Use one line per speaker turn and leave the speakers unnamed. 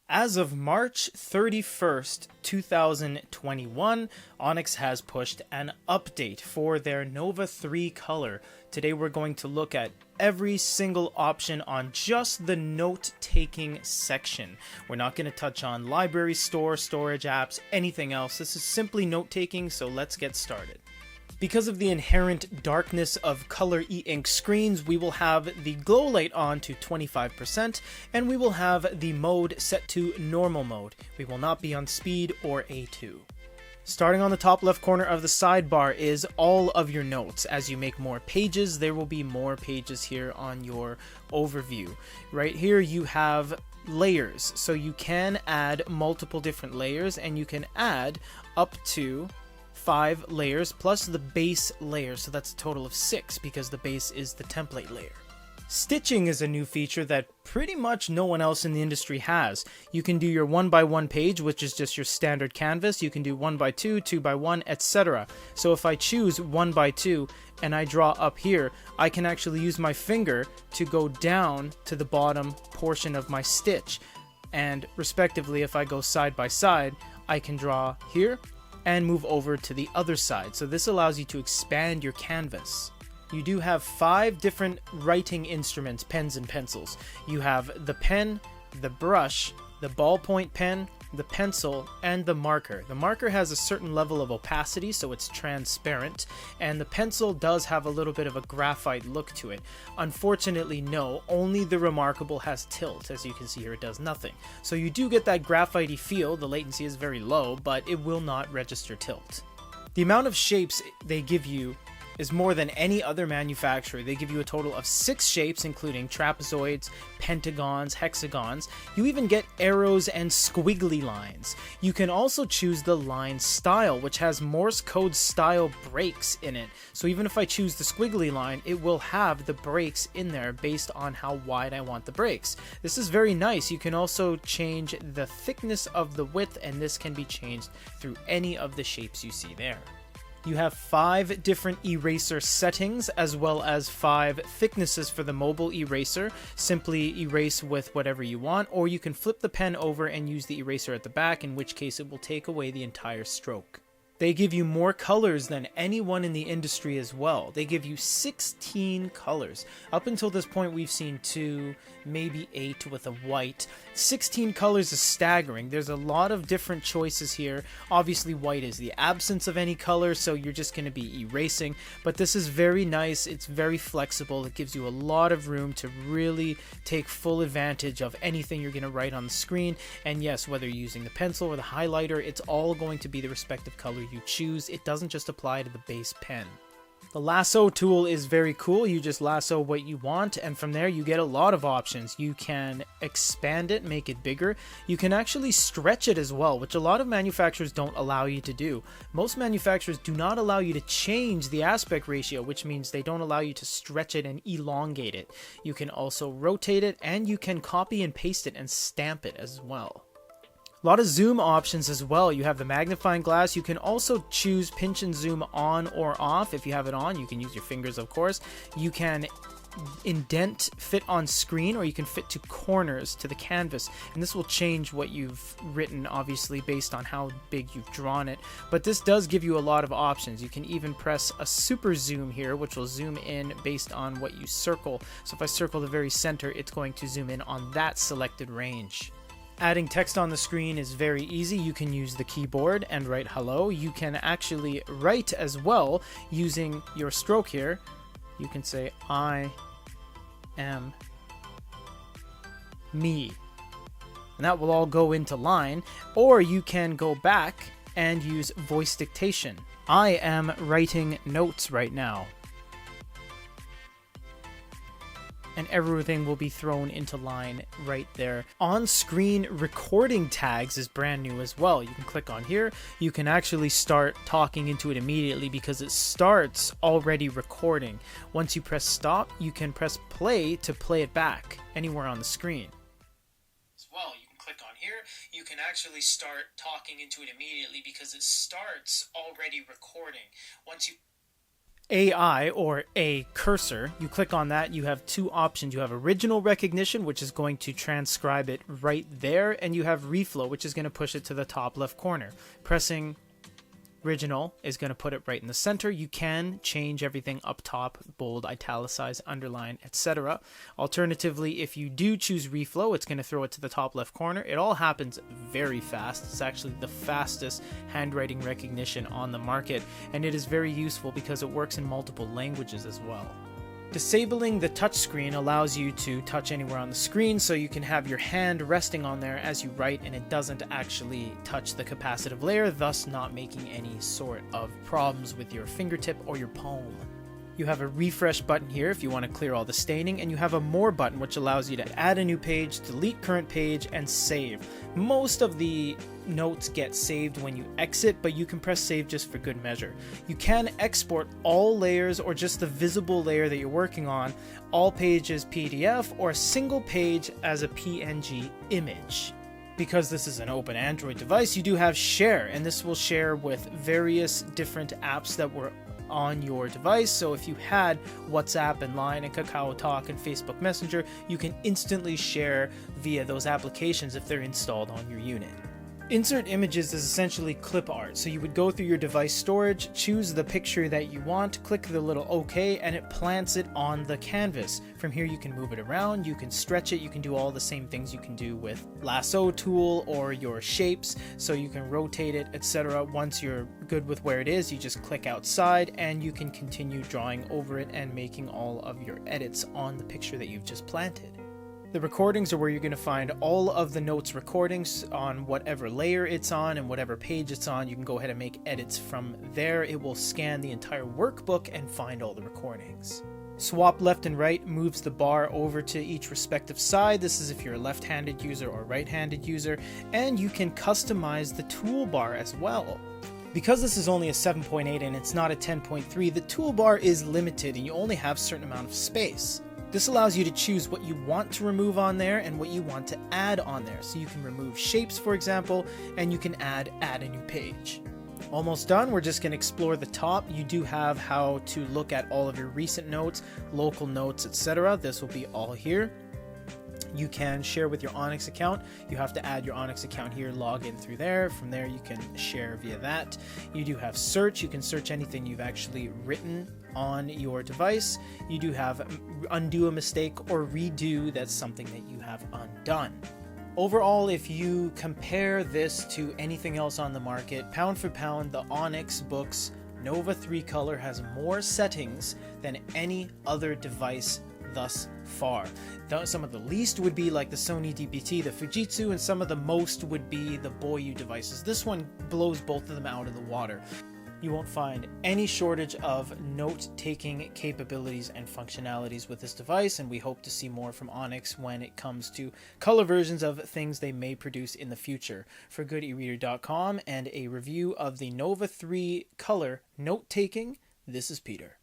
As of March 31st, 2021, Onyx has pushed an update for their Nova 3 color. Today we're going to look at every single option on just the note-taking section. We're not going to touch on library, store, storage apps, anything else. This is simply note-taking, so let's get started. Because of the inherent darkness of color e-ink screens, we will have the glow light on to 25%, and we will have the mode set to normal mode. We will not be on speed or A2. Starting on the top left corner of the sidebar is all of your notes. As you make more pages, there will be more pages here on your overview. Right here you have layers, so you can add multiple different layers, and you can add up to 5 layers plus the base layer, so that's a total of 6 because the base is the template layer. Stitching is a new feature that pretty much no one else in the industry has. You can do your 1x1 page, which is just your standard canvas. You can do 1x2, 2x1, etc. So if I choose 1x2 and I draw up here, I can actually use my finger to go down to the bottom portion of my stitch. And respectively, if I go side by side, I can draw here and move over to the other side. So this allows you to expand your canvas. You do have 5 different writing instruments, pens and pencils. You have the pen, the brush, the ballpoint pen, the pencil, and the marker. The marker has a certain level of opacity, so it's transparent, and the pencil does have a little bit of a graphite look to it. Unfortunately, no, only the Remarkable has tilt. As you can see here, it does nothing. So you do get that graphite-y feel. The latency is very low, but it will not register tilt. The amount of shapes they give you is more than any other manufacturer. They give you a total of 6 shapes, including trapezoids, pentagons, hexagons. You even get arrows and squiggly lines. You can also choose the line style, which has Morse code style breaks in it. So even if I choose the squiggly line, it will have the breaks in there based on how wide I want the breaks. This is very nice. You can also change the thickness of the width, and this can be changed through any of the shapes you see there. You have 5 different eraser settings, as well as 5 thicknesses for the mobile eraser. Simply erase with whatever you want, or you can flip the pen over and use the eraser at the back, in which case it will take away the entire stroke. They give you more colors than anyone in the industry as well. They give you 16 colors. Up until this point, we've seen 2, maybe 8 with a white. 16 colors is staggering. There's a lot of different choices here. Obviously, white is the absence of any color, so you're just going to be erasing. But this is very nice. It's very flexible. It gives you a lot of room to really take full advantage of anything you're going to write on the screen. And yes, whether you're using the pencil or the highlighter, it's all going to be the respective color you choose. It doesn't just apply to the base pen. The lasso tool is very cool. You just lasso what you want, and from there you get a lot of options. You can expand it, make it bigger. You can actually stretch it as well, which a lot of manufacturers don't allow you to do. Most manufacturers do not allow you to change the aspect ratio, which means they don't allow you to stretch it and elongate it. You can also rotate it, and you can copy and paste it and stamp it as well. A lot of zoom options as well. You have the magnifying glass. You can also choose pinch and zoom on or off. If you have it on, you can use your fingers, of course. You can indent, fit on screen, or you can fit to corners to the canvas, and this will change what you've written, obviously based on how big you've drawn it. But this does give you a lot of options. You can even press a super zoom here, which will zoom in based on what you circle. So if I circle the very center, it's going to zoom in on that selected range. Adding text on the screen is very easy. You can use the keyboard and write hello. You can actually write as well using your stroke here. You can say, I am me. And that will all go into line. Or you can go back and use voice dictation. I am writing notes right now. And everything will be thrown into line right there. On-screen recording tags is brand new as well. You can click on here. You can actually start talking into it immediately because it starts already recording. Once you press stop, you can press play to play it back anywhere on the screen. As well, you can click on here. You can actually start talking into it immediately because it starts already recording. AI, or a cursor. You click on that, you have two options. You have original recognition, which is going to transcribe it right there, and you have reflow, which is going to push it to the top left corner. Pressing original is going to put it right in the center. You can change everything up top, bold, italicize, underline, etc. Alternatively, if you do choose reflow, it's going to throw it to the top left corner. It all happens very fast. It's actually the fastest handwriting recognition on the market, and it is very useful because it works in multiple languages as well. Disabling the touchscreen allows you to touch anywhere on the screen, so you can have your hand resting on there as you write, and it doesn't actually touch the capacitive layer, thus not making any sort of problems with your fingertip or your palm. You have a refresh button here if you want to clear all the staining, and you have a more button which allows you to add a new page, delete current page, and save. Most of the notes get saved when you exit, but you can press save just for good measure. You can export all layers or just the visible layer that you're working on, all pages PDF, or a single page as a PNG image. Because this is an open Android device, you do have share, and this will share with various different apps that were on your device. So if you had WhatsApp and Line and Kakao Talk and Facebook Messenger, you can instantly share via those applications if they're installed on your unit. Insert images is essentially clip art. So you would go through your device storage, choose the picture that you want, click the little OK, and it plants it on the canvas. From here you can move it around, you can stretch it, you can do all the same things you can do with Lasso Tool or your shapes, so you can rotate it, etc. Once you're good with where it is, you just click outside and you can continue drawing over it and making all of your edits on the picture that you've just planted. The recordings are where you're going to find all of the notes recordings on whatever layer it's on and whatever page it's on. You can go ahead and make edits from there. It will scan the entire workbook and find all the recordings. Swap left and right moves the bar over to each respective side. This is if you're a left-handed user or right-handed user. And you can customize the toolbar as well. Because this is only a 7.8 and it's not a 10.3, the toolbar is limited and you only have a certain amount of space. This allows you to choose what you want to remove on there and what you want to add on there. So you can remove shapes, for example, and you can add a new page. Almost done. We're just going to explore the top. You do have how to look at all of your recent notes, local notes, etc. This will be all here. You can share with your Onyx account. You have to add your Onyx account here, log in through there. From there, you can share via that. You do have search. You can search anything you've actually written on your device. You do have undo a mistake or redo. That's something that you have undone. Overall, if you compare this to anything else on the market, pound for pound, the Onyx Boox Nova 3 Color has more settings than any other device thus far. Some of the least would be like the Sony DPT, the Fujitsu, and some of the most would be the Boyu devices. This one blows both of them out of the water. You won't find any shortage of note-taking capabilities and functionalities with this device, and we hope to see more from Onyx when it comes to color versions of things they may produce in the future. For goodereader.com and a review of the Nova 3 Color note-taking, this is Peter.